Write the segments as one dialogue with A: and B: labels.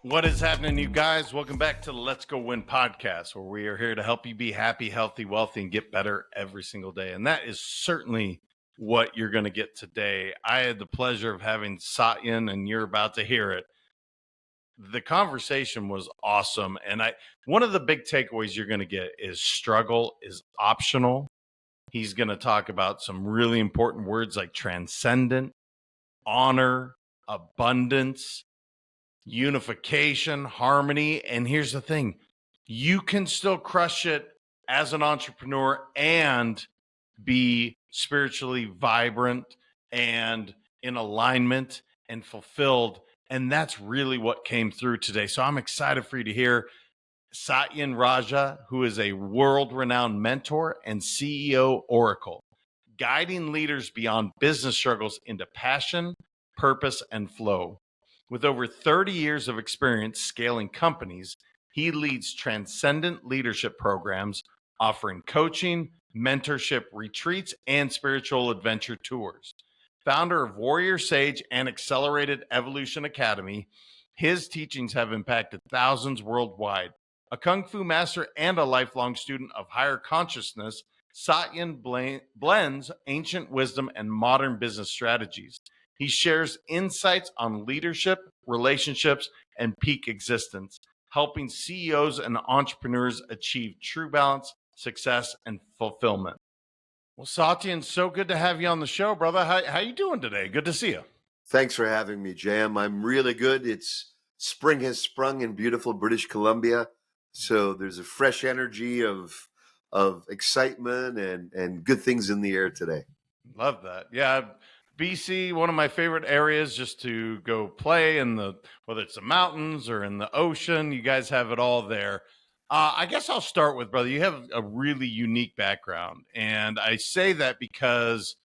A: What is happening, you guys? Welcome back to the Let's Go Win podcast, where we are here to help you be happy, healthy, wealthy, and get better every single day. And that is certainly what you're going to get today. I had the pleasure of having Satyen, and you're about to hear it. The conversation was awesome. And one of the big takeaways you're going to get is struggle is optional. He's going to talk about some really important words like transcendent, honor, abundance, unification, harmony. And here's the thing, you can still crush it as an entrepreneur and be spiritually vibrant and in alignment and fulfilled. And that's really what came through today. So I'm excited for you to hear Satyen Raja, who is a world-renowned mentor and CEO Oracle, guiding leaders beyond business struggles into passion, purpose, and flow. With over 30 years of experience scaling companies, he leads transcendent leadership programs, offering coaching, mentorship retreats, and spiritual adventure tours. Founder of Warrior Sage and Accelerated Evolution Academy, his teachings have impacted thousands worldwide. A Kung Fu master and a lifelong student of higher consciousness, Satyen blends ancient wisdom and modern business strategies. He shares insights on leadership, relationships, and peak existence, helping CEOs and entrepreneurs achieve true balance, success, and fulfillment. Well, Satyen, so good to have you on the show, brother. How you doing today? Good to see you.
B: Thanks for having me, Jam. I'm really good. Spring has sprung in beautiful British Columbia, so there's a fresh energy of excitement and good things in the air today.
A: Love that. Yeah, BC, one of my favorite areas just to go play in whether it's the mountains or in the ocean. You guys have it all there. I guess I'll start with, brother, you have a really unique background. And I say that because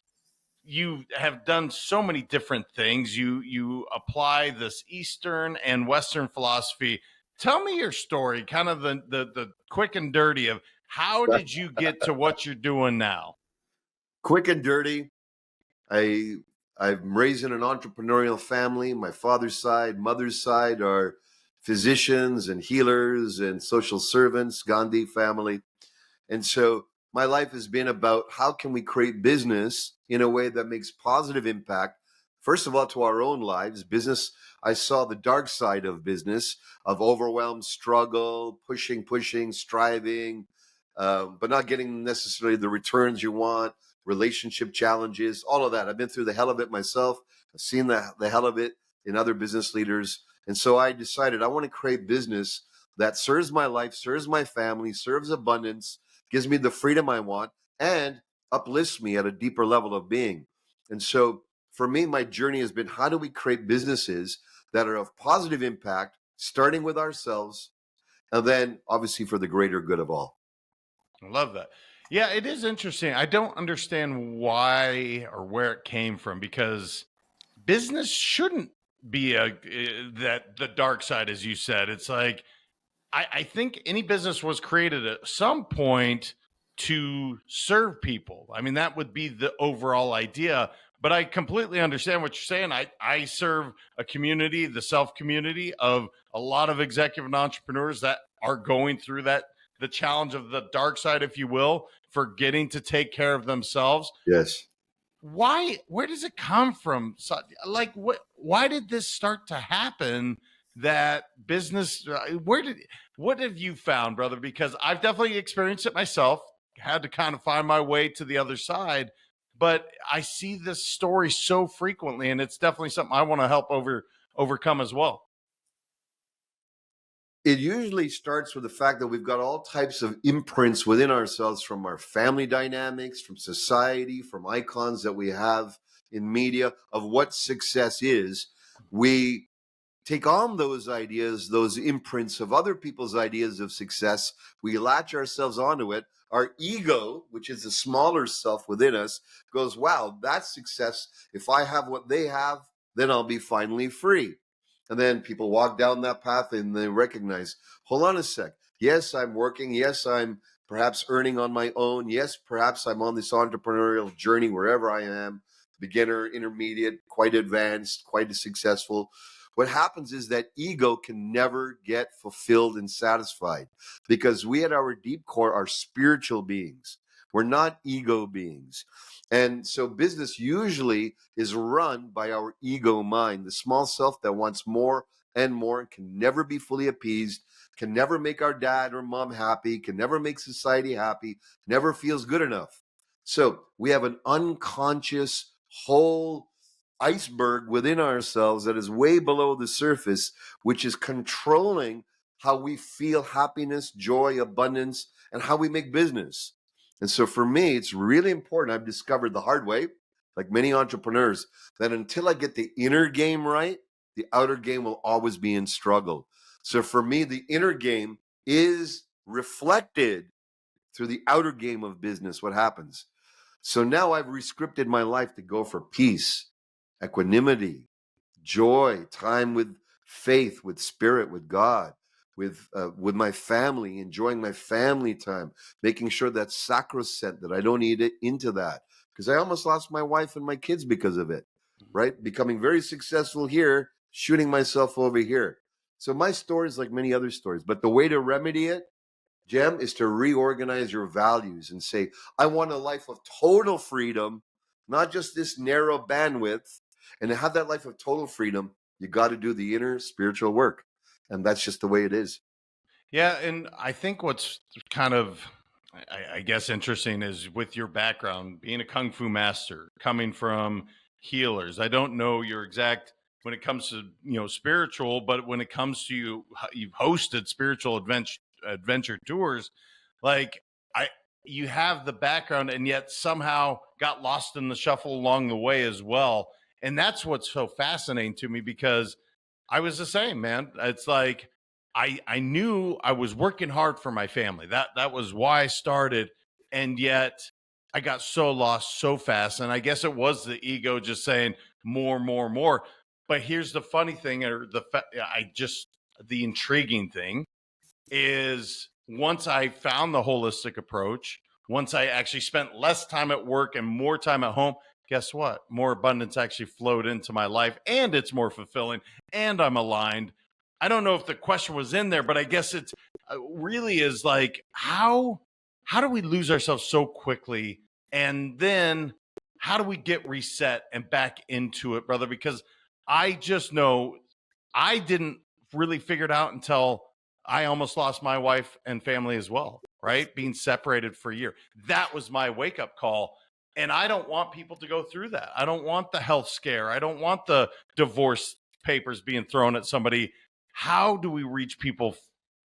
A: you have done so many different things. You apply this Eastern and Western philosophy. Tell me your story, kind of the quick and dirty of how did you get to what you're doing now?
B: Quick and dirty. I'm raised in an entrepreneurial family. My father's side, mother's side are physicians and healers and social servants, Gandhi family. And so my life has been about how can we create business in a way that makes positive impact, first of all, to our own lives. Business, I saw the dark side of business, of overwhelm, struggle, pushing, striving, but not getting necessarily the returns you want, relationship challenges, all of that. I've been through the hell of it myself. I've seen the hell of it in other business leaders. And so I decided I want to create business that serves my life, serves my family, serves abundance, gives me the freedom I want, and uplifts me at a deeper level of being. And so for me, my journey has been, how do we create businesses that are of positive impact, starting with ourselves, and then obviously for the greater good of all.
A: I love that. Yeah, it is interesting. I don't understand why or where it came from, because business shouldn't be that the dark side, as you said. It's like I think any business was created at some point to serve people. I mean, that would be the overall idea. But I completely understand what you're saying. I serve a community, the self community of a lot of executive and entrepreneurs that are going through the challenge of the dark side, if you will, for getting to take care of themselves.
B: Yes.
A: Where does it come from? So, like, why did this start to happen? That business, what have you found, brother? Because I've definitely experienced it myself, had to kind of find my way to the other side, but I see this story so frequently, and it's definitely something I want to help overcome as well.
B: It usually starts with the fact that we've got all types of imprints within ourselves, from our family dynamics, from society, from icons that we have in media of what success is. We take on those ideas, those imprints of other people's ideas of success. We latch ourselves onto it. Our ego, which is the smaller self within us, goes, wow, that's success. If I have what they have, then I'll be finally free. And then people walk down that path and they recognize, hold on a sec. Yes, I'm working. Yes, I'm perhaps earning on my own. Yes, perhaps I'm on this entrepreneurial journey wherever I am, beginner, intermediate, quite advanced, quite successful. what happens is that ego can never get fulfilled and satisfied, because we at our deep core are spiritual beings. We're not ego beings. And so business usually is run by our ego mind, the small self that wants more and more and can never be fully appeased, can never make our dad or mom happy, can never make society happy, never feels good enough. So we have an unconscious whole iceberg within ourselves that is way below the surface, which is controlling how we feel happiness, joy, abundance, and how we make business. And so for me, it's really important. I've discovered the hard way, like many entrepreneurs, that until I get the inner game right, the outer game will always be in struggle. So for me, the inner game is reflected through the outer game of business. What happens? So now I've rescripted my life to go for peace, equanimity, joy, time with faith, with spirit, with God, with my family, enjoying my family time, making sure that's sacrosanct, that I don't eat it into that, because I almost lost my wife and my kids because of it, right? Becoming very successful here, shooting myself over here. So my story is like many other stories, but the way to remedy it, Jem, is to reorganize your values and say, I want a life of total freedom, not just this narrow bandwidth. And to have that life of total freedom, you got to do the inner spiritual work. And that's just the way it is.
A: Yeah, and I think what's kind of, I guess, interesting is with your background, being a kung fu master, coming from healers. I don't know your exact when it comes to spiritual, but when it comes to you've hosted spiritual adventure tours. Like I, you have the background, and yet somehow got lost in the shuffle along the way as well. And that's what's so fascinating to me, because I was the same, man. It's like I knew I was working hard for my family. That was why I started, and yet I got so lost so fast. And I guess it was the ego just saying more, more, more. But here's the funny thing, or the intriguing thing is, once I found the holistic approach, once I actually spent less time at work and more time at home, guess what? More abundance actually flowed into my life, and it's more fulfilling, and I'm aligned. I don't know if the question was in there, but I guess it's really is like, how do we lose ourselves so quickly, and then how do we get reset and back into it, brother? Because I just know I didn't really figure it out until I almost lost my wife and family as well, right? Being separated for a year. That was my wake up call. And I don't want people to go through that. I don't want the health scare. I don't want the divorce papers being thrown at somebody. How do we reach people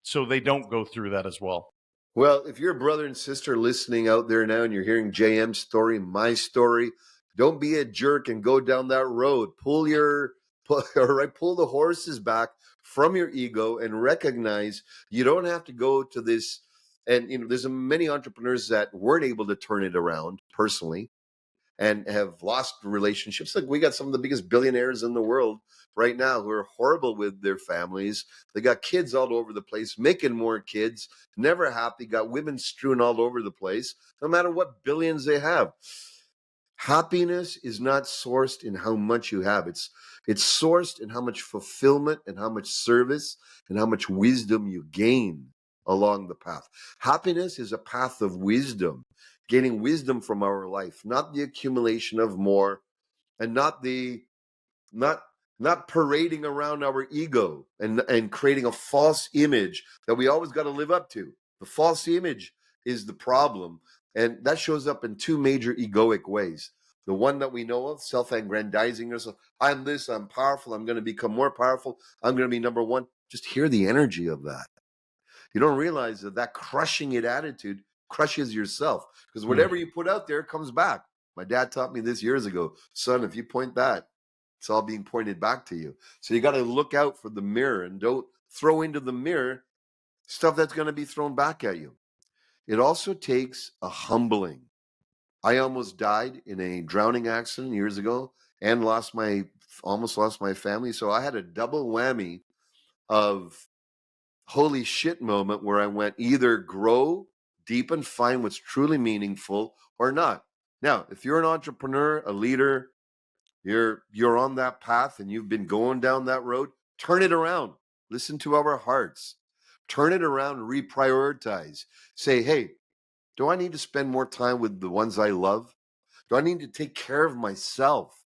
A: so they don't go through that as well?
B: Well, if you're a brother and sister listening out there now and you're hearing JM's story, my story, don't be a jerk and go down that road. Pull the horses back from your ego and recognize you don't have to go to this. And there's many entrepreneurs that weren't able to turn it around personally and have lost relationships. Like, we got some of the biggest billionaires in the world right now who are horrible with their families. They got kids all over the place, making more kids, never happy, got women strewn all over the place, no matter what billions they have. Happiness is not sourced in how much you have. It's sourced in how much fulfillment and how much service and how much wisdom you gain along the path. Happiness is a path of wisdom, gaining wisdom from our life, not the accumulation of more, and not not parading around our ego and creating a false image that we always got to live up to. The false image is the problem, and that shows up in two major egoic ways. The one that we know of, self-aggrandizing yourself. I'm this, I'm powerful, I'm going to become more powerful, I'm going to be number one. Just hear the energy of that. You don't realize that crushing it attitude crushes yourself, because
A: Mm.
B: whatever you put out there comes back. My dad taught me this years ago. Son, if you point that, it's all being pointed back to you. So you got to look out for the mirror and don't throw into the mirror stuff that's going to be thrown back at you. It also takes a humbling. I almost died in a drowning accident years ago and almost lost my family. So I had a double whammy of holy shit moment where I went, either grow deep and find what's truly meaningful or not. Now, if you're an entrepreneur, a leader, you're on that path and you've been going down that road, Turn it around. Listen to our hearts. Turn it around and reprioritize. Say, hey, do I need to spend more time with the ones I love? Do I need to take care of myself?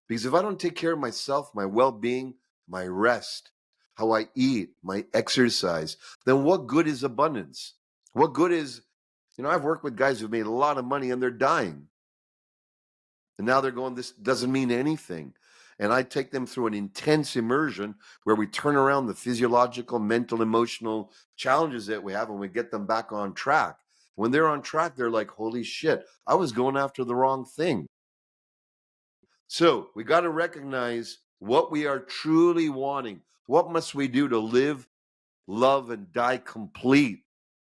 B: Because if I don't take care of myself, my well being, my rest, how I eat, my exercise, then what good is abundance? What good is, I've worked with guys who've made a lot of money and they're dying. And now they're going, this doesn't mean anything. And I take them through an intense immersion where we turn around the physiological, mental, emotional challenges that we have and we get them back on track. When they're on track, they're like, holy shit, I was going after the wrong thing. So we got to recognize what we are truly wanting. What must we do to live, love, and die complete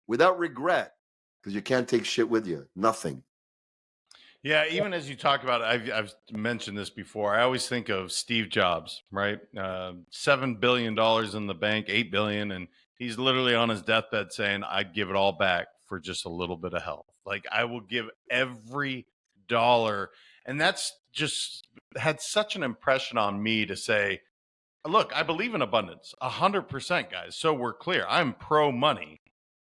B: without regret? Because you can't take shit with you. Nothing.
A: Yeah, even as you talk about it, I've mentioned this before. I always think of Steve Jobs, right? $7 billion in the bank, 8 billion, and he's literally on his deathbed saying, "I'd give it all back for just a little bit of health. Like I will give every dollar." And that's just had such an impression on me to say, "Look, I believe in abundance, 100%, guys. So we're clear. I'm pro money."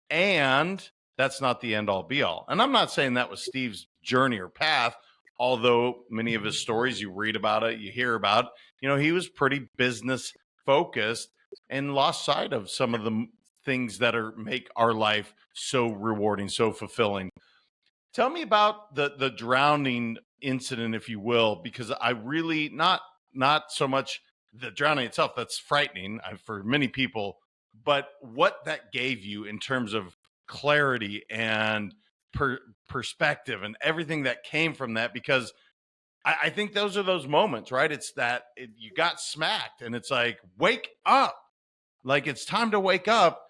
A: And that's not the end all be all. And I'm not saying that was Steve's journey or path, although many of his stories, you read about it, you hear about, he was pretty business focused and lost sight of some of the things that make our life so rewarding, so fulfilling. Tell me about the drowning incident, if you will, because I really not so much the drowning itself, that's frightening for many people, but what that gave you in terms of clarity and perspective and everything that came from that. Because I think those are those moments, right? It's that you got smacked and it's like, wake up. Like it's time to wake up.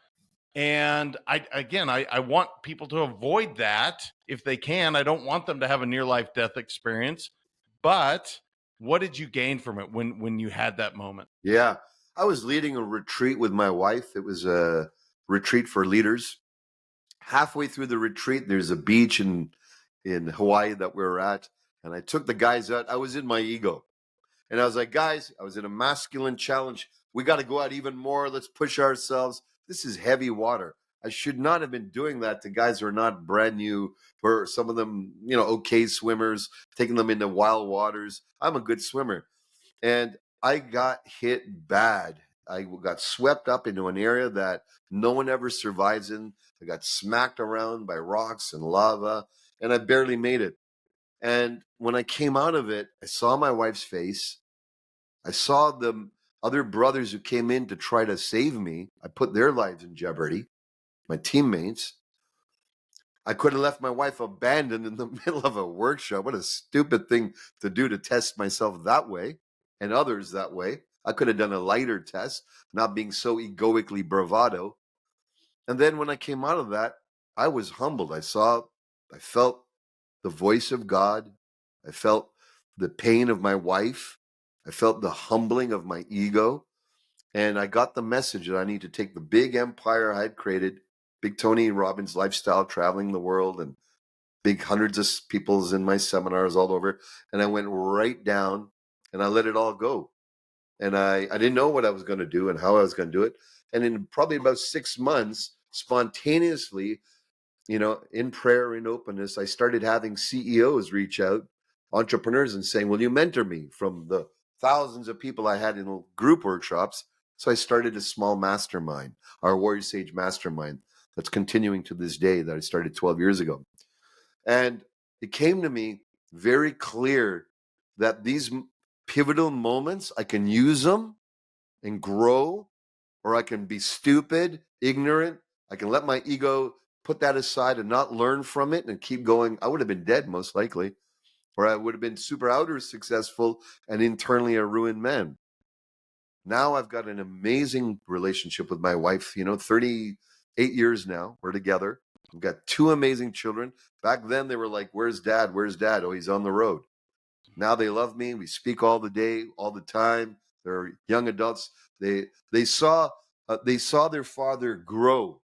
A: And I want people to avoid that if they can. I don't want them to have a near life death experience. But what did you gain from it when you had that moment?
B: Yeah. I was leading a retreat with my wife. It was a retreat for leaders. Halfway through the retreat, there's a beach in Hawaii that we were at. And I took the guys out. I was in my ego. And I was like, guys, I was in a masculine challenge. We got to go out even more. Let's push ourselves. This is heavy water. I should not have been doing that to guys who are not brand new, or some of them, okay swimmers, taking them into wild waters. I'm a good swimmer. And I got hit bad. I got swept up into an area that no one ever survives in. I got smacked around by rocks and lava, and I barely made it. And when I came out of it, I saw my wife's face. I saw the other brothers who came in to try to save me. I put their lives in jeopardy, my teammates. I could have left my wife abandoned in the middle of a workshop. What a stupid thing to do, to test myself that way and others that way. I could have done a lighter test, not being so egoically bravado. And then when I came out of that, I was humbled. I felt the voice of God. I felt the pain of my wife. I felt the humbling of my ego. And I got the message that I need to take the big empire I had created, big Tony Robbins lifestyle, traveling the world, and big hundreds of people's in my seminars all over. And I went right down and I let it all go. And I didn't know what I was going to do and how I was going to do it. And in probably about 6 months, spontaneously, in prayer, in openness, I started having CEOs reach out, entrepreneurs, and saying, will you mentor me, from the thousands of people I had in group workshops? So I started a small mastermind, our Warrior Sage mastermind, that's continuing to this day, that I started 12 years ago. And it came to me very clear that these pivotal moments, I can use them and grow, or I can be stupid, ignorant. I can let my ego put that aside and not learn from it and keep going. I would have been dead most likely, or I would have been super outer successful and internally a ruined man. Now I've got an amazing relationship with my wife, 38 years now. We're together. We've got 2 amazing children. Back then they were like, where's dad? Where's dad? Oh, he's on the road. Now they love me. We speak all the day, all the time. They're young adults. They saw their father grow.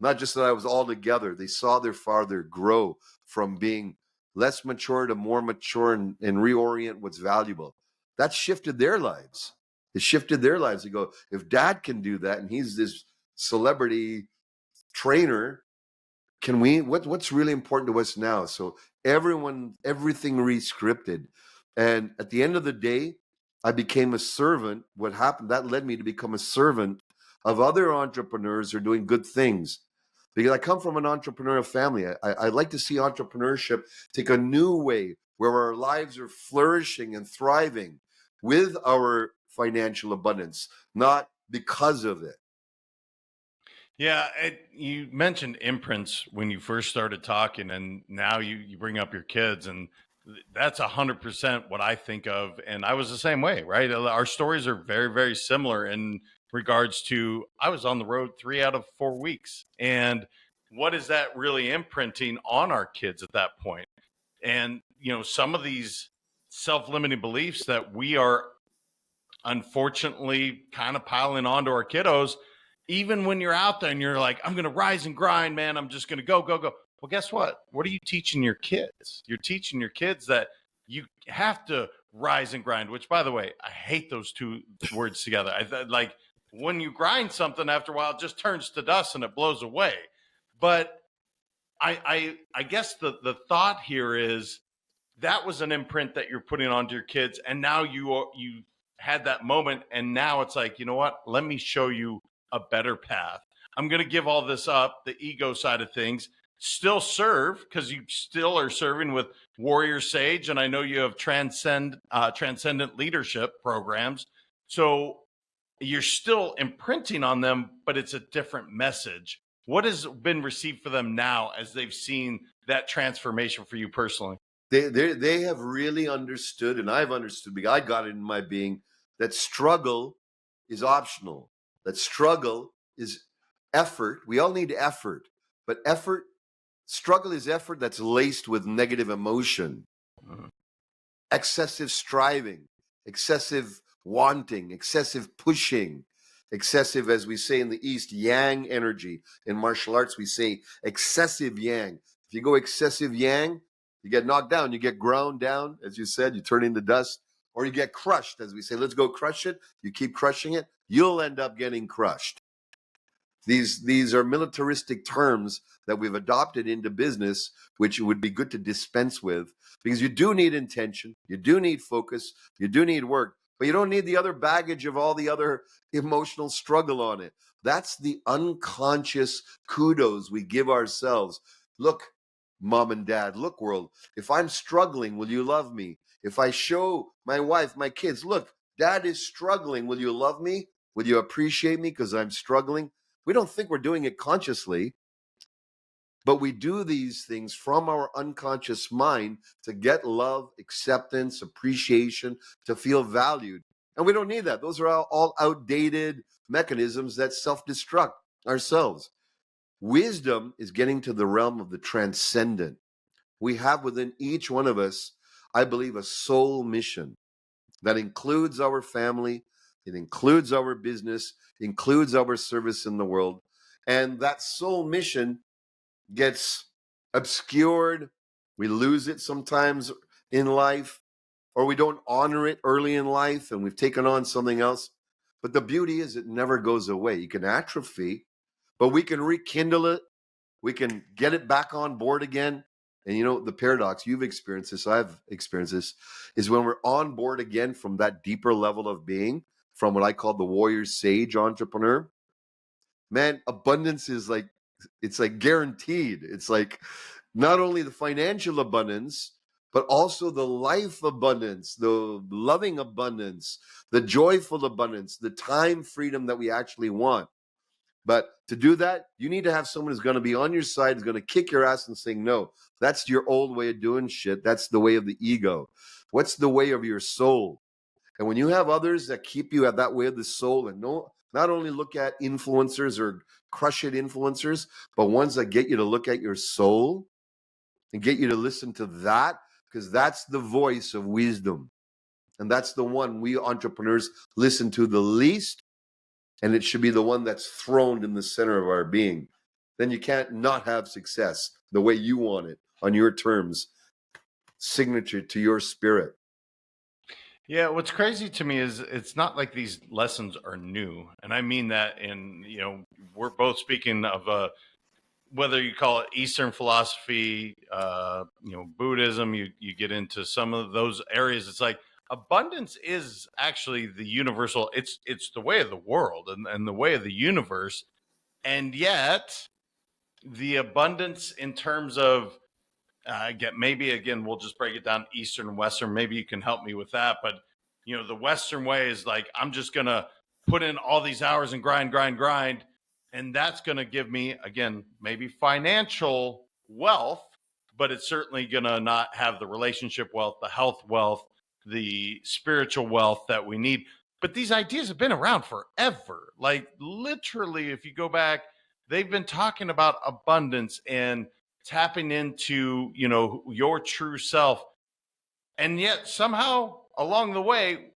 B: Not just that I was all together. They saw their father grow from being less mature to more mature, and reorient what's valuable. That shifted their lives. It shifted their lives. They go, if dad can do that and he's this celebrity trainer, can we, what's really important to us now? So everything rescripted. And at the end of the day, I became a servant. What happened, that led me to become a servant of other entrepreneurs who are doing good things. Because I come from an entrepreneurial family. I like to see entrepreneurship take a new way where our lives are flourishing and thriving with our financial abundance, not because of it.
A: Yeah, you mentioned imprints when you first started talking, and now you bring up your kids, and that's 100% what I think of. And I was the same way, right? Our stories are very, very similar in regards to I was on the road 3 out of 4 weeks, and what is that really imprinting on our kids at that point? And some of these self-limiting beliefs that we are unfortunately kind of piling onto our kiddos, even when you're out there and you're like, I'm going to rise and grind, man. I'm just going to go, go, go. Well, guess what? What are you teaching your kids? You're teaching your kids that you have to rise and grind, which, by the way, I hate those two words together. Like when you grind something, after a while, it just turns to dust and it blows away. But I guess the thought here is that was an imprint that you're putting onto your kids, and now you had that moment, and now it's like, you know what, let me show you a better path. I'm going to give all this up, the ego side of things, still serve, because you still are serving with Warrior Sage, and I know you have transcendent leadership programs, so you're still imprinting on them, but it's a different message. What has been received for them now as they've seen that transformation for you personally?
B: They have really understood, and I've understood because I got it in my being, that struggle is optional. That struggle is effort. We all need effort, but struggle is effort that's laced with negative emotion, excessive striving, excessive wanting, excessive pushing, excessive, as we say in the East, yang energy. In martial arts, we say excessive yang. If you go excessive yang, you get knocked down, you get ground down, as you said, you turn into dust, or you get crushed, as we say, let's go crush it. You keep crushing it, you'll end up getting crushed. These are militaristic terms that we've adopted into business, which it would be good to dispense with, because you do need intention, you do need focus, you do need work, but you don't need the other baggage of all the other emotional struggle on it. That's the unconscious kudos we give ourselves. Look, mom and dad, look, world, if I'm struggling, will you love me? If I show my wife, my kids, look, dad is struggling, will you love me? Will you appreciate me because I'm struggling? We don't think we're doing it consciously, but we do these things from our unconscious mind to get love, acceptance, appreciation, to feel valued. And we don't need that. Those are all outdated mechanisms that self-destruct ourselves. Wisdom is getting to the realm of the transcendent. We have within each one of us, I believe, a soul mission that includes our family, it includes our business, includes our service in the world. And that soul mission gets obscured. We lose it sometimes in life, or we don't honor it early in life and we've taken on something else. But the beauty is it never goes away. You can atrophy, but we can rekindle it. We can get it back on board again. And the paradox, you've experienced this, I've experienced this, is when we're on board again from that deeper level of being, from what I call the warrior sage entrepreneur, man, abundance is like, it's like guaranteed. It's like not only the financial abundance, but also the life abundance, the loving abundance, the joyful abundance, the time freedom that we actually want. But to do that, you need to have someone who's going to be on your side, who's going to kick your ass and saying, no, that's your old way of doing shit. That's the way of the ego. What's the way of your soul? And when you have others that keep you at that way of the soul, and not only look at influencers or crush it influencers, but ones that get you to look at your soul and get you to listen to that, because that's the voice of wisdom. And that's the one we entrepreneurs listen to the least. And it should be the one that's throned in the center of our being. Then you can't not have success the way you want it, on your terms, signature to your spirit.
A: Yeah, what's crazy to me is it's not like these lessons are new. And I mean that in, we're both speaking of whether you call it Eastern philosophy, Buddhism, you get into some of those areas. It's like abundance is actually the universal. It's the way of the world and the way of the universe, and yet the abundance in terms of get maybe again we'll just break it down Eastern and Western. Maybe you can help me with that, but the Western way is like I'm just gonna put in all these hours and grind, and that's gonna give me again maybe financial wealth, but it's certainly gonna not have the relationship wealth, the health wealth, the spiritual wealth that we need. But these ideas have been around forever. Like literally, if you go back, they've been talking about abundance and tapping into your true self, and yet somehow along the way,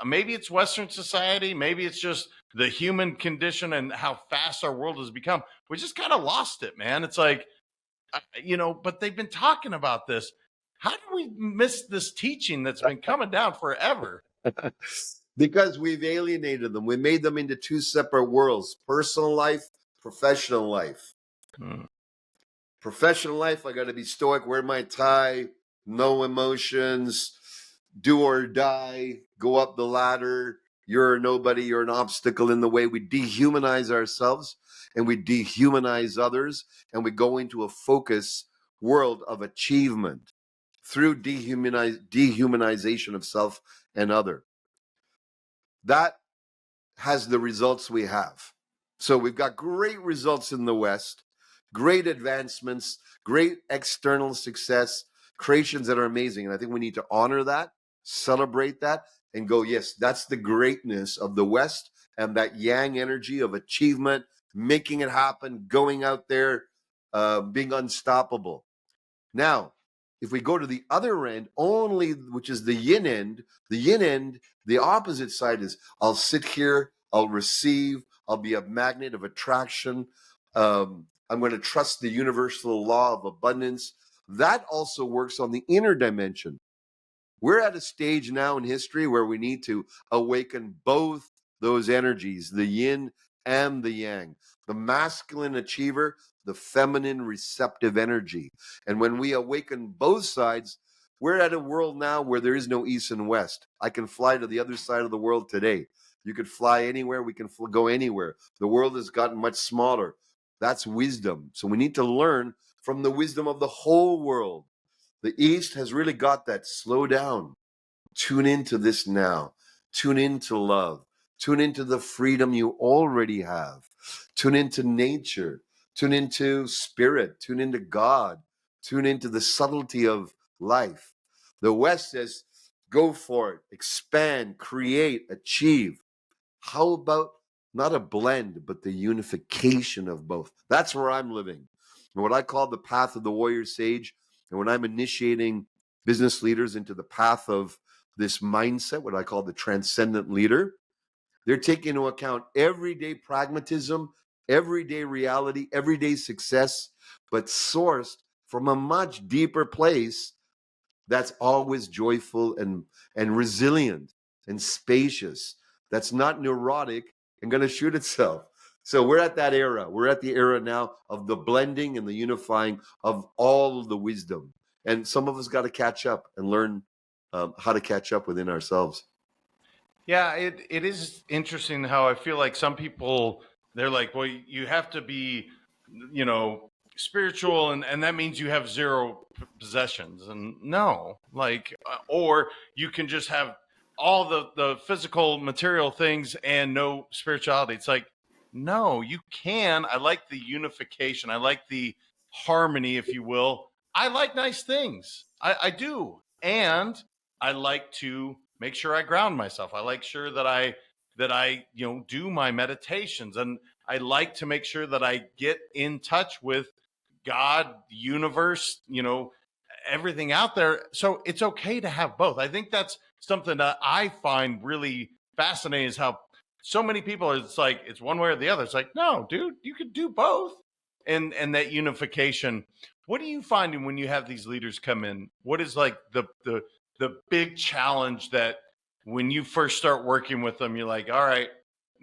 A: maybe it's Western society, maybe it's just the human condition and how fast our world has become, we just kind of lost it, man. It's like but they've been talking about this. How do we miss this teaching that's been coming down forever?
B: Because we've alienated them. We made them into two separate worlds: personal life, professional life.
A: Hmm.
B: Professional life, I got to be stoic, wear my tie, no emotions, do or die, go up the ladder. You're a nobody, you're an obstacle in the way. We dehumanize ourselves and we dehumanize others, and we go into a focus world of achievement through dehumanization of self and other. That has the results we have. So we've got great results in the West, great advancements, great external success, creations that are amazing. And I think we need to honor that, celebrate that, and go, yes, that's the greatness of the West and that yang energy of achievement, making it happen, going out there, being unstoppable. Now, if we go to the other end, only which is the yin end, the opposite side is I'll sit here, I'll receive, I'll be a magnet of attraction. I'm going to trust the universal law of abundance. That also works on the inner dimension. We're at a stage now in history where we need to awaken both those energies, the yin and the yang, the masculine achiever, the feminine receptive energy. And when we awaken both sides, we're at a world now where there is no east and west. I can fly to the other side of the world today. You could fly anywhere. We can go anywhere. The world has gotten much smaller. That's wisdom. So we need to learn from the wisdom of the whole world. The East has really got that. Slow down. Tune into this now. Tune into love. Tune into the freedom you already have. Tune into nature. Tune into spirit. Tune into God. Tune into the subtlety of life. The West says, go for it. Expand, create, achieve. How about not a blend, but the unification of both? That's where I'm living. And what I call the path of the warrior sage, and when I'm initiating business leaders into the path of this mindset, what I call the transcendent leader, they're taking into account everyday pragmatism, everyday reality, everyday success, but sourced from a much deeper place that's always joyful and resilient and spacious, that's not neurotic and going to shoot itself. So we're at that era. We're at the era now of the blending and the unifying of all of the wisdom. And some of us got to catch up and learn how to catch up within ourselves.
A: Yeah, it is interesting how I feel like some people, they're like, well, you have to be, spiritual, and that means you have zero possessions. And no, like, or you can just have all the physical material things and no spirituality. It's like, no, you can. I like the unification. I like the harmony, if you will. I like nice things. I do. And I like to make sure I ground myself. I like sure that I do my meditations, and I like to make sure that I get in touch with God, the universe, everything out there. So it's okay to have both. I think that's something that I find really fascinating is how so many people, it's like it's one way or the other. It's like, no, dude, you could do both. And that unification. What are you finding when you have these leaders come in? What is like the the big challenge that when you first start working with them, you're like, all right,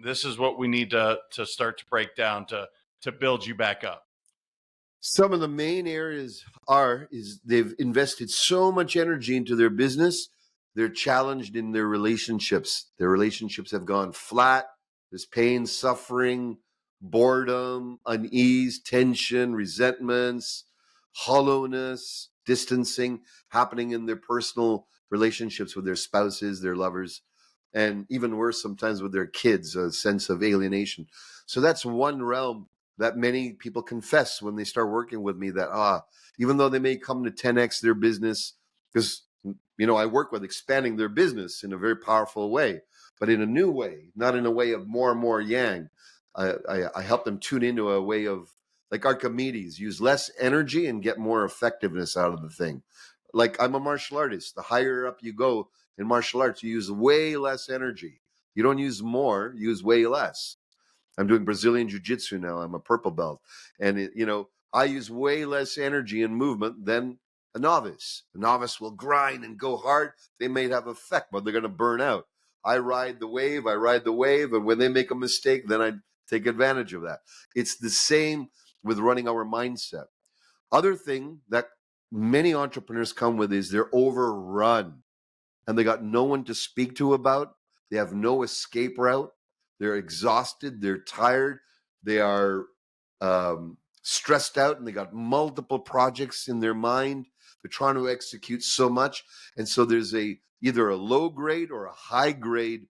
A: this is what we need to start to break down to build you back up?
B: Some of the main areas is they've invested so much energy into their business, they're challenged in their relationships. Their relationships have gone flat. There's pain, suffering, boredom, unease, tension, resentments, hollowness, distancing happening in their personal relationships with their spouses, their lovers, and even worse sometimes with their kids, a sense of alienation. So that's one realm that many people confess when they start working with me, that even though they may come to 10x their business, because I work with expanding their business in a very powerful way, but in a new way, not in a way of more and more yang. I help them tune into a way of, like Archimedes, use less energy and get more effectiveness out of the thing. Like, I'm a martial artist. The higher up you go in martial arts, you use way less energy. You don't use more, you use way less. I'm doing Brazilian Jiu-Jitsu now. I'm a purple belt. And, I use way less energy and movement than a novice. A novice will grind and go hard. They may have effect, but they're going to burn out. I ride the wave. And when they make a mistake, then I take advantage of that. It's the same with running our mindset. Other thing that many entrepreneurs come with is they're overrun and they got no one to speak to about. They have no escape route. They're exhausted. They're tired. They are stressed out, and they got multiple projects in their mind. They're trying to execute so much. And so there's either a low grade or a high grade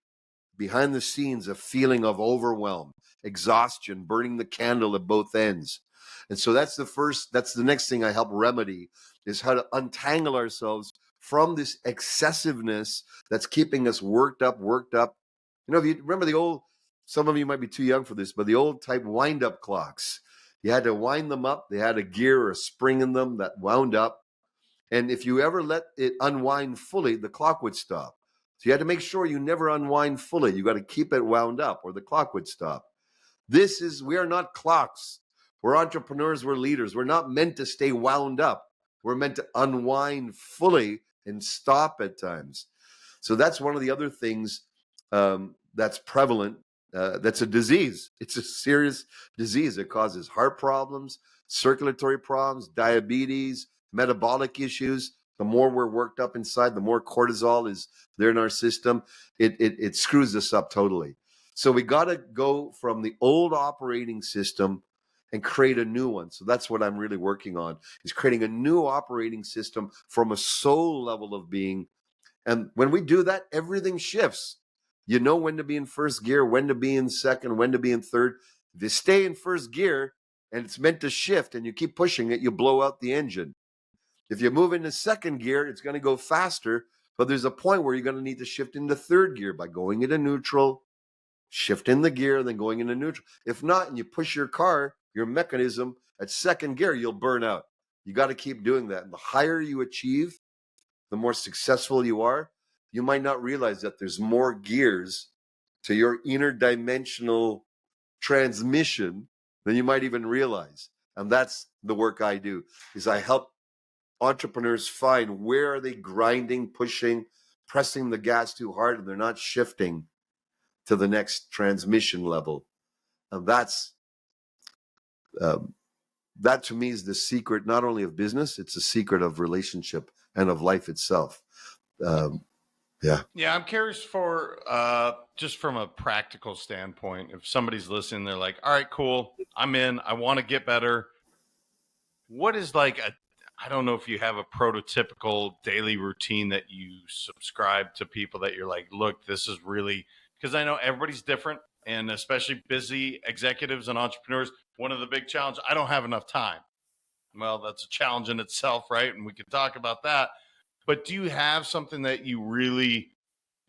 B: behind the scenes, a feeling of overwhelm, exhaustion, burning the candle at both ends. And so that's the next thing I help remedy, is how to untangle ourselves from this excessiveness that's keeping us worked up. If you remember some of you might be too young for this, but the old type wind-up clocks. You had to wind them up. They had a gear or a spring in them that wound up. And if you ever let it unwind fully, the clock would stop. So you had to make sure you never unwind fully. You got to keep it wound up or the clock would stop. We are not clocks. We're entrepreneurs, we're leaders. We're not meant to stay wound up. We're meant to unwind fully and stop at times. So that's one of the other things that's prevalent. That's a disease. It's a serious disease. It causes heart problems, circulatory problems, diabetes, metabolic issues. The more we're worked up inside, the more cortisol is there in our system. It screws us up totally. So we got to go from the old operating system and create a new one. So that's what I'm really working on, is creating a new operating system from a soul level of being. And when we do that, everything shifts. You know when to be in first gear, when to be in second, when to be in third. If you stay in first gear and it's meant to shift and you keep pushing it, you blow out the engine. If you move into second gear, it's going to go faster, but there's a point where you're going to need to shift into third gear by going into neutral, shift in the gear, then going into neutral. If not, and you push your mechanism at second gear, you'll burn out. You got to keep doing that. And the higher you achieve, the more successful you are. You might not realize that there's more gears to your interdimensional transmission than you might even realize. And that's the work I do, is I help entrepreneurs find where are they grinding, pushing, pressing the gas too hard, and they're not shifting to the next transmission level. And that to me is the secret, not only of business, it's a secret of relationship and of life itself.
A: Yeah, I'm curious for just from a practical standpoint, if somebody's listening, they're like, all right, cool, I'm in, I want to get better. What is I don't know if you have a prototypical daily routine that you subscribe to people that you're like, look, this is really, because I know everybody's different, and especially busy executives and entrepreneurs, one of the big challenges, I don't have enough time. Well, that's a challenge in itself, right? And we could talk about that. But do you have something that you really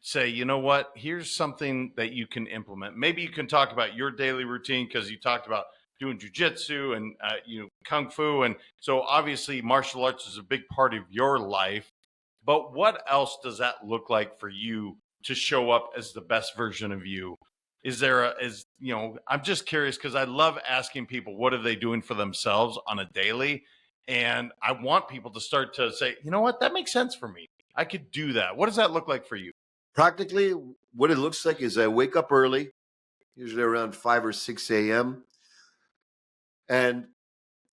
A: say, you know what, here's something that you can implement? Maybe you can talk about your daily routine, because you talked about doing jujitsu and kung fu, and so obviously martial arts is a big part of your life. But what else does that look like for you to show up as the best version of you? I'm just curious, because I love asking people what are they doing for themselves on a daily, and I want people to start to say, you know what, that makes sense for me. I could do that. What does that look like for you?
B: Practically, what it looks like is I wake up early, usually around 5 or 6 a.m. And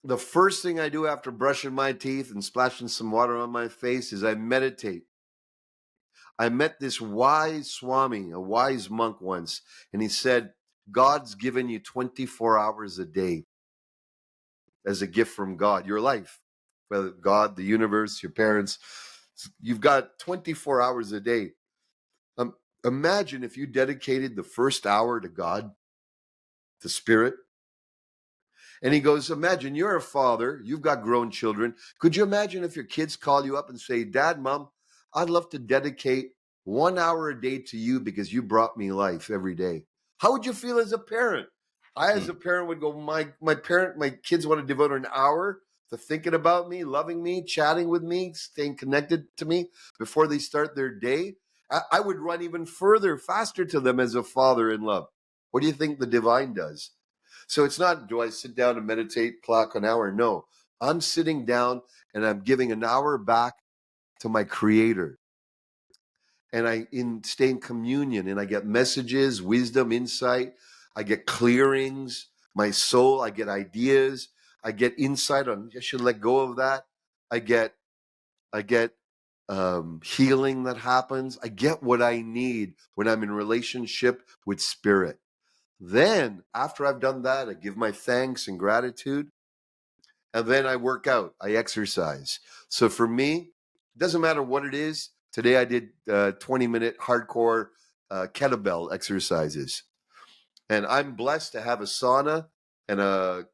B: the first thing I do after brushing my teeth and splashing some water on my face is I meditate. I met this wise Swami, a wise monk once, and he said, God's given you 24 hours a day as a gift from God, your life, whether God, the universe, your parents. You've got 24 hours a day. Um, Imagine if you dedicated the first hour to God, to Spirit. And he goes, imagine you're a father, you've got grown children. Could you imagine if your kids call you up and say, Dad, Mom, I'd love to dedicate 1 hour a day to you because you brought me life every day? How would you feel as a parent? I, as a parent, would go, my kids want to devote an hour to thinking about me, loving me, chatting with me, staying connected to me before they start their day. I would run even further, faster to them as a father in love. What do you think the divine does? So it's not, do I sit down and meditate, clock an hour? No, I'm sitting down and I'm giving an hour back to my creator. And I stay in communion and I get messages, wisdom, insight. I get clearings, my soul, I get ideas. I get insight on, I should let go of that. I get healing that happens. I get what I need when I'm in relationship with spirit. Then, after I've done that, I give my thanks and gratitude. And then I work out, I exercise. So for me, it doesn't matter what it is. Today I did 20-minute hardcore kettlebell exercises. And I'm blessed to have a sauna and a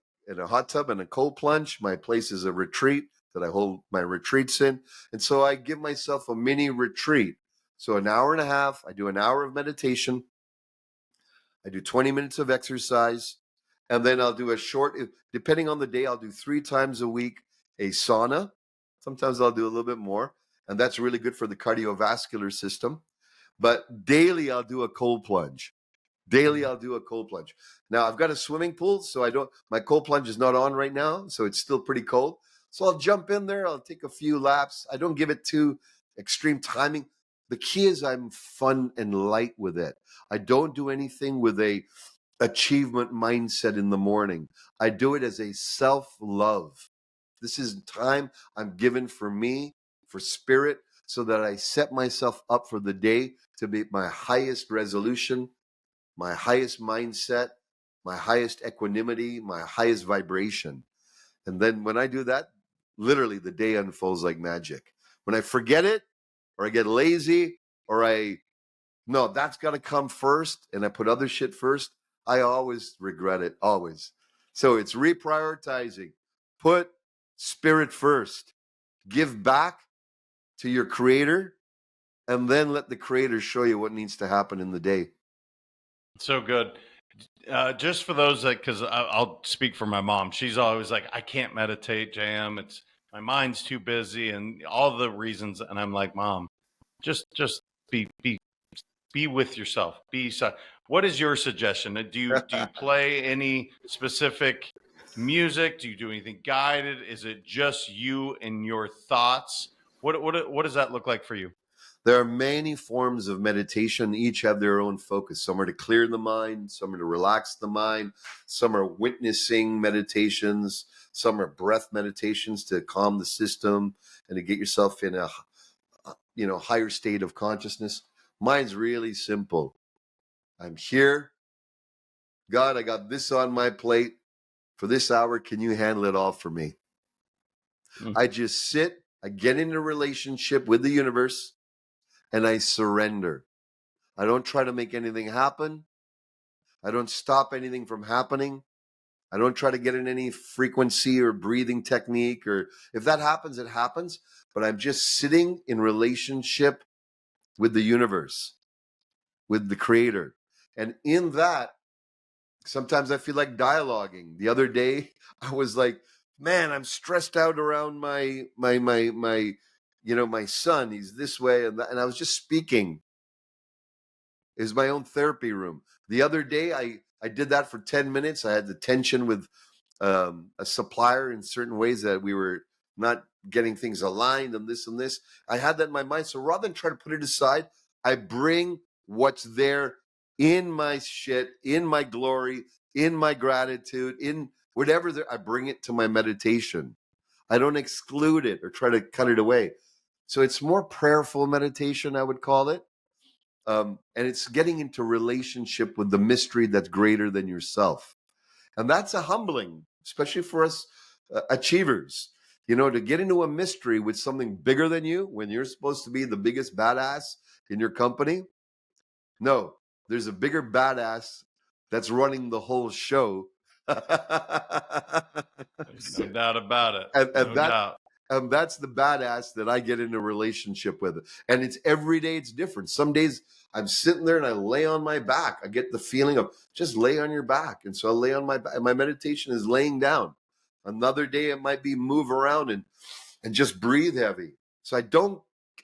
B: hot tub and a cold plunge. My place is a retreat that I hold my retreats in. And so I give myself a mini retreat. So an hour and a half, I do an hour of meditation. I do 20 minutes of exercise, and then I'll do a short, depending on the day, I'll do 3 times a week a sauna. Sometimes I'll do a little bit more, and that's really good for the cardiovascular system. But daily, I'll do a cold plunge. Daily, I'll do a cold plunge. Now, I've got a swimming pool, so my cold plunge is not on right now, so it's still pretty cold. So I'll jump in there, I'll take a few laps. I don't give it too extreme timing. The key is I'm fun and light with it. I don't do anything with a achievement mindset in the morning. I do it as a self-love. This is time I'm given for me, for spirit, so that I set myself up for the day to be my highest resolution, my highest mindset, my highest equanimity, my highest vibration. And then when I do that, literally the day unfolds like magic. When I forget it, or I get lazy, or no, that's got to come first, and I put other shit first, I always regret it, always. So it's reprioritizing. Put spirit first. Give back to your creator, and then let the creator show you what needs to happen in the day.
A: So good. Just for those that, because I'll speak for my mom. She's always like, I can't meditate, JM. It's my mind's too busy, and all the reasons. And I'm like, Mom, just be with yourself. What is your suggestion? Do you play any specific music? Do you do anything guided? Is it just you and your thoughts? What does that look like for you?
B: There are many forms of meditation, each have their own focus. Some are to clear the mind, some are to relax the mind, some are witnessing meditations, some are breath meditations to calm the system and to get yourself in a higher state of consciousness. Mine's really simple. I'm here. God, I got this on my plate. For this hour, can you handle it all for me? I just sit, I get in a relationship with the universe, and I surrender. I don't try to make anything happen. I don't stop anything from happening. I don't try to get in any frequency or breathing technique, or if that happens, it happens. But I'm just sitting in relationship with the universe, with the creator. And in that, sometimes I feel like dialoguing. The other day, I was like, man, I'm stressed out around my son. He's this way and that. And I was just speaking. Is my own therapy room. The other day, I did that for 10 minutes. I had the tension with a supplier in certain ways that we were, not getting things aligned and this and this. I had that in my mind. So rather than try to put it aside, I bring what's there in my shit, in my glory, in my gratitude, in whatever there, I bring it to my meditation. I don't exclude it or try to cut it away. So it's more prayerful meditation, I would call it. And it's getting into relationship with the mystery that's greater than yourself. And that's a humbling, especially for us achievers, to get into a mystery with something bigger than you when you're supposed to be the biggest badass in your company. No, there's a bigger badass that's running the whole show.
A: There's no doubt about it.
B: and,
A: No doubt.
B: And that's the badass that I get in a relationship with. And it's every day it's different. Some days I'm sitting there and I lay on my back. I get the feeling of just lay on your back. And so I lay on my back. My meditation is laying down. Another day it might be move around and just breathe heavy. So I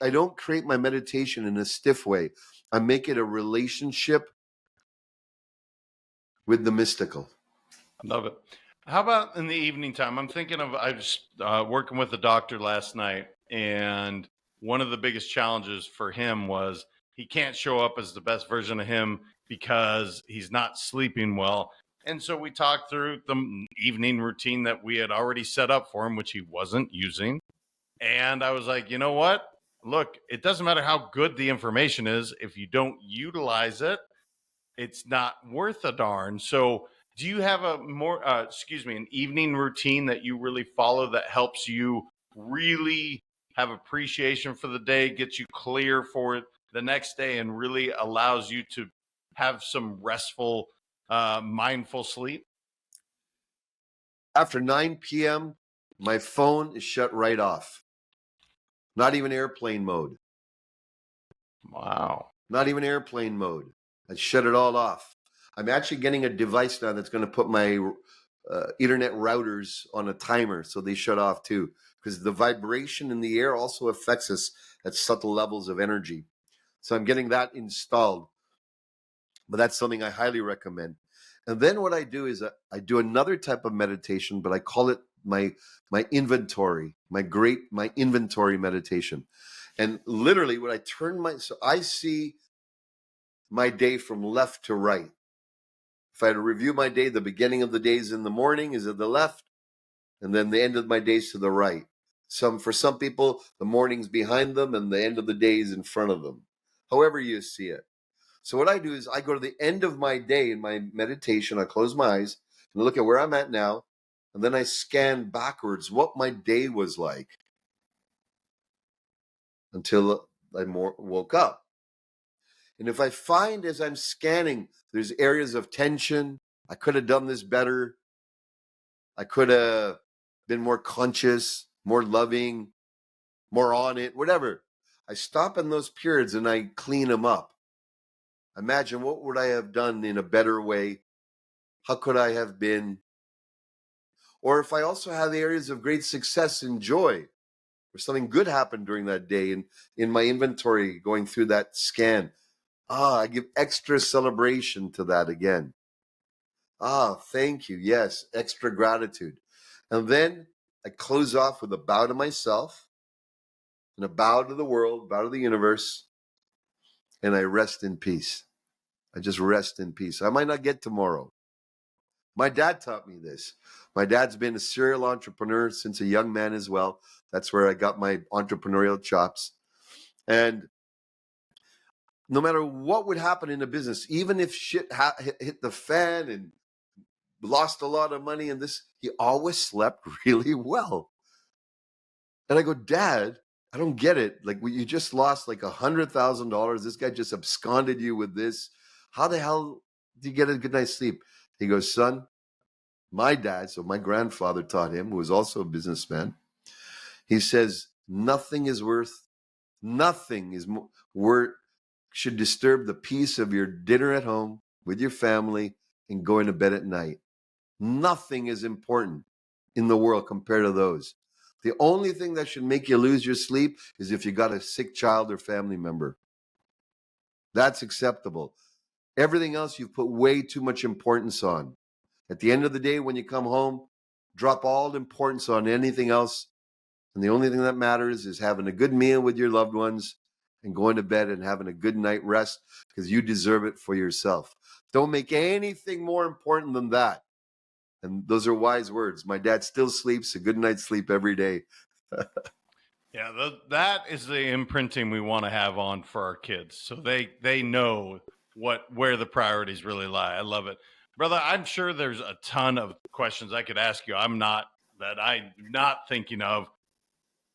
B: don't create my meditation in a stiff way. I make it a relationship with the mystical.
A: Love it. How about in the evening time? I'm thinking of, I was working with a doctor last night, and one of the biggest challenges for him was he can't show up as the best version of him because he's not sleeping well. And so we talked through the evening routine that we had already set up for him, which he wasn't using. And I was like, you know what? Look, it doesn't matter how good the information is. If you don't utilize it, it's not worth a darn. So do you have a an evening routine that you really follow that helps you really have appreciation for the day, gets you clear for the next day, and really allows you to have some restful, mindful sleep?
B: After 9 p.m., my phone is shut right off. Not even airplane mode.
A: Wow.
B: Not even airplane mode. I shut it all off. I'm actually getting a device now that's going to put my internet routers on a timer so they shut off too, because the vibration in the air also affects us at subtle levels of energy. So I'm getting that installed. But that's something I highly recommend. And then what I do is I do another type of meditation, but I call it my inventory, my inventory meditation. And literally when so I see my day from left to right. If I had to review my day, the beginning of the days in the morning is at the left, and then the end of my days to the right. For some people, the morning's behind them and the end of the day is in front of them. However you see it. So what I do is I go to the end of my day in my meditation. I close my eyes and look at where I'm at now, and then I scan backwards what my day was like until I woke up. And if I find as I'm scanning, there's areas of tension, I could have done this better. I could have been more conscious, more loving, more on it, whatever. I stop in those periods and I clean them up. Imagine, what would I have done in a better way? How could I have been? Or if I also have areas of great success and joy, or something good happened during that day, and in my inventory going through that scan, I give extra celebration to that again. Thank you. Yes, extra gratitude. And then I close off with a bow to myself and a bow to the world, bow to the universe, and I rest in peace. I just rest in peace. I might not get tomorrow. My dad taught me this. My dad's been a serial entrepreneur since a young man as well. That's where I got my entrepreneurial chops. And no matter what would happen in the business, even if shit hit the fan and lost a lot of money and this, he always slept really well. And I go, Dad, I don't get it. Like, you just lost like $100,000. This guy just absconded you with this. How the hell do you get a good night's sleep? He goes, son, my dad, so my grandfather taught him, who was also a businessman. He says, nothing should disturb the peace of your dinner at home with your family and going to bed at night. Nothing is important in the world compared to those. The only thing that should make you lose your sleep is if you got a sick child or family member. That's acceptable. Everything else you've put way too much importance on. At the end of the day, when you come home, drop all importance on anything else And the only thing that matters is having a good meal with your loved ones and going to bed and having a good night rest, because you deserve it for yourself. Don't make anything more important than that. And those are wise words. My dad still sleeps a good night's sleep every day.
A: Yeah, that is the imprinting we want to have on for our kids, so they know where the priorities really lie. I love it, brother. I'm sure there's a ton of questions I could ask you. I'm not thinking of.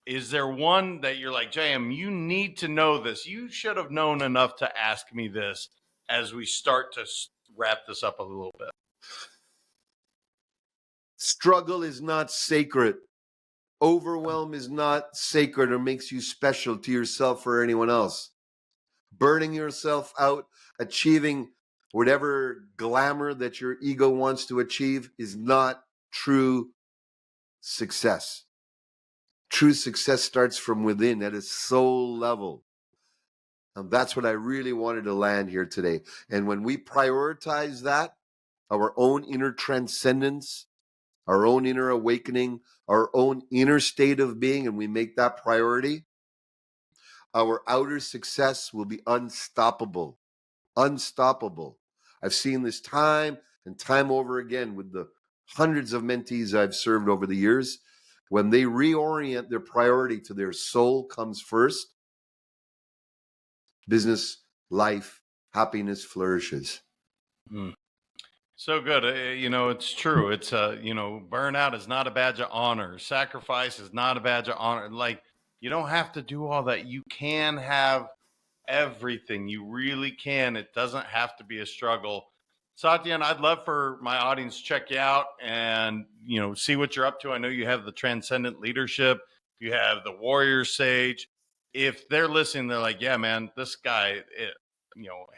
A: Is there one that you're like, JM, you need to know this? You should have known enough to ask me this as we start to wrap this up a little bit.
B: Struggle is not sacred. Overwhelm is not sacred or makes you special to yourself or anyone else. Burning yourself out, achieving whatever glamour that your ego wants to achieve is not true success. True success starts from within at a soul level. And that's what I really wanted to land here today. And when we prioritize that, our own inner transcendence, our own inner awakening, our own inner state of being, and we make that priority, our outer success will be unstoppable. Unstoppable. I've seen this time and time over again with the hundreds of mentees I've served over the years. When they reorient their priority to their soul comes first, business, life, happiness flourishes.
A: So good. It's true. It's burnout is not a badge of honor. Sacrifice is not a badge of honor. Like, you don't have to do all that. You can have everything. You really can. It doesn't have to be a struggle. Satyen, I'd love for my audience to check you out and, see what you're up to. I know you have the Transcendent Leadership. You have the Warrior Sage. If they're listening, they're like, yeah, man, this guy,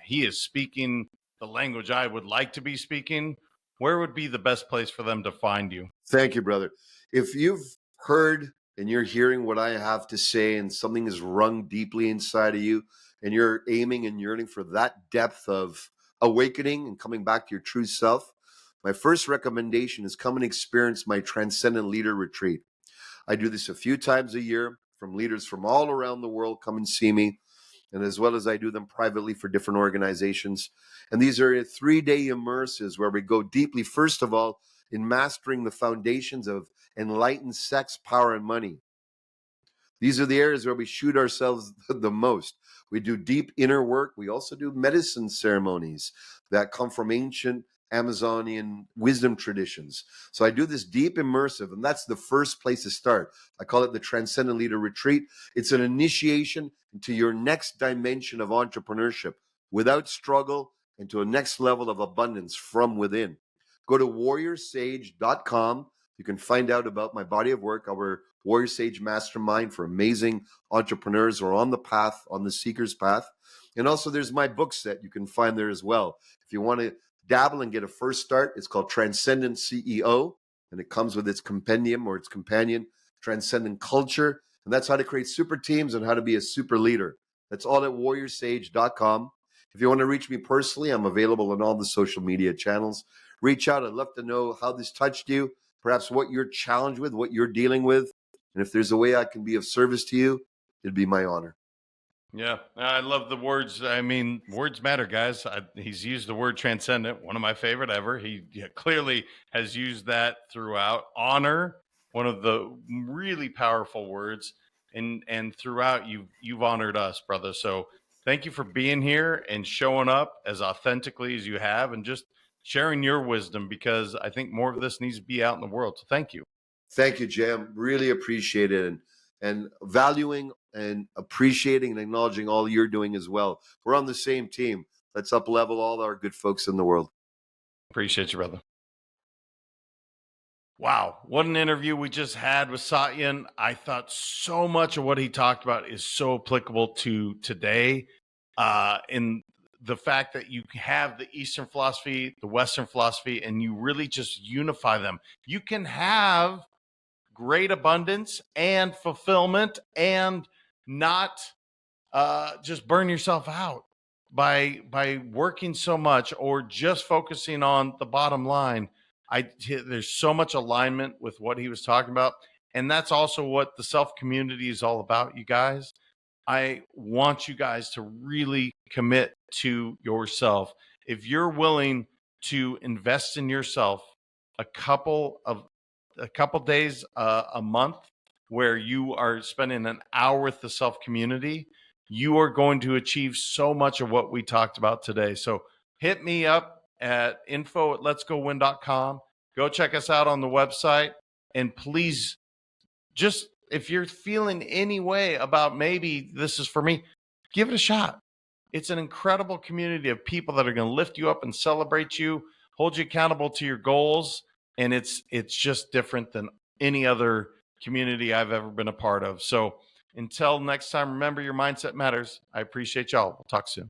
A: he is speaking the language I would like to be speaking. Where would be the best place for them to find you?
B: Thank you, brother. If you've heard and you're hearing what I have to say and something is rung deeply inside of you and you're aiming and yearning for that depth of awakening and coming back to your true self, my first recommendation is come and experience my Transcendent Leader Retreat. I do this a few times a year. From leaders from all around the world come and see me, and as well as I do them privately for different organizations. And these are 3-day immersives where we go deeply, first of all, in mastering the foundations of enlightened sex, power, and money. These are the areas where we shoot ourselves the most. We do deep inner work. We also do medicine ceremonies that come from ancient Amazonian wisdom traditions. So I do this deep immersive, and that's the first place to start. I call it the Transcendent Leader Retreat. It's an initiation into your next dimension of entrepreneurship without struggle, into a next level of abundance from within. Go to warriorsage.com. You can find out about my body of work, our Warrior Sage Mastermind for amazing entrepreneurs who are on the path, on the seeker's path. And also there's my book set you can find there as well. If you want to dabble and get a first start, it's called Transcendent CEO, and it comes with its compendium or its companion, Transcendent Culture. And that's how to create super teams and how to be a super leader. That's all at warriorsage.com. If you want to reach me personally, I'm available on all the social media channels. Reach out. I'd love to know how this touched you, perhaps what you're challenged with, what you're dealing with. And if there's a way I can be of service to you, it'd be my honor.
A: Yeah, I love the words. I mean, words matter, guys. He's used the word transcendent, one of my favorite ever. He clearly has used that throughout. Honor, one of the really powerful words, and throughout you've honored us, brother. So thank you for being here and showing up as authentically as you have, and just sharing your wisdom, because I think more of this needs to be out in the world. So thank you.
B: Thank you, Jam. Really appreciate it. And valuing and appreciating and acknowledging all you're doing as well. We're on the same team. Let's up level all our good folks in the world.
A: Appreciate you, brother. Wow, what an interview we just had with Satyen. I thought so much of what he talked about is so applicable to today. In the fact that you have the Eastern philosophy, the Western philosophy, and you really just unify them. You can have great abundance and fulfillment and not just burn yourself out by working so much or just focusing on the bottom line. There's so much alignment with what he was talking about. And that's also what the self community is all about, you guys. I want you guys to really commit to yourself. If you're willing to invest in yourself a couple of a couple days a month where you are spending an hour with the self community, you are going to achieve so much of what we talked about today. So hit me up at info@letsgowin.com. Go check us out on the website, and please, just if you're feeling any way about maybe this is for me, give it a shot. It's an incredible community of people that are going to lift you up and celebrate you, hold you accountable to your goals, and it's just different than any other community I've ever been a part of. So until next time, remember, your mindset matters. I appreciate y'all. We'll talk soon.